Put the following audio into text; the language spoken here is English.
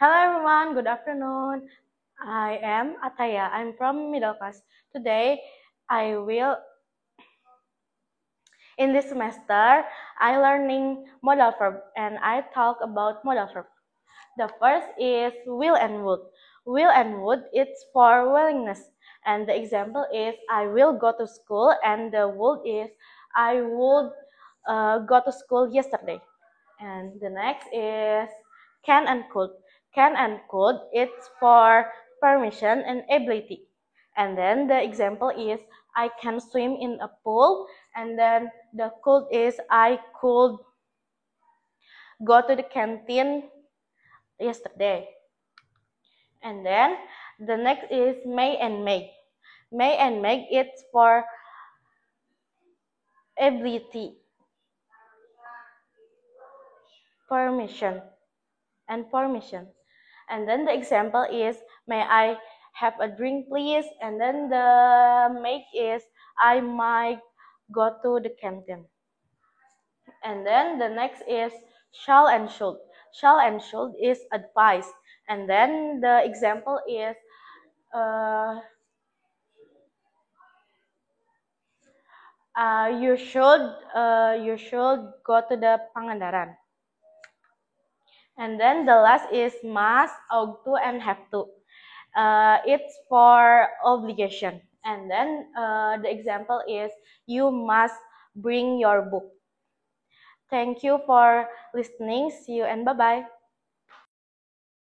Hello everyone, good afternoon. I am Ataya. I'm from middle class. Today, in this semester, I learning modal verb and I talk about modal verb. The first is will and would. Will and would, it's for willingness. And the example is I will go to school and the would is I would go to school yesterday. And the next is can and could. Can and could, it's for permission and ability. And then the example is I can swim in a pool. And then the could is I could go to the canteen yesterday. And then the next is may and make. May and make, it's for ability, permission, and permission. And then the example is may I have a drink please, and then the make is I might go to the canteen. And then the next is shall and should. Shall and should is advice. And then the example is you should go to the Pangandaran. And then the last is must, ought to, and have to. It's for obligation. And then the example is you must bring your book. Thank you for listening. See you and bye-bye.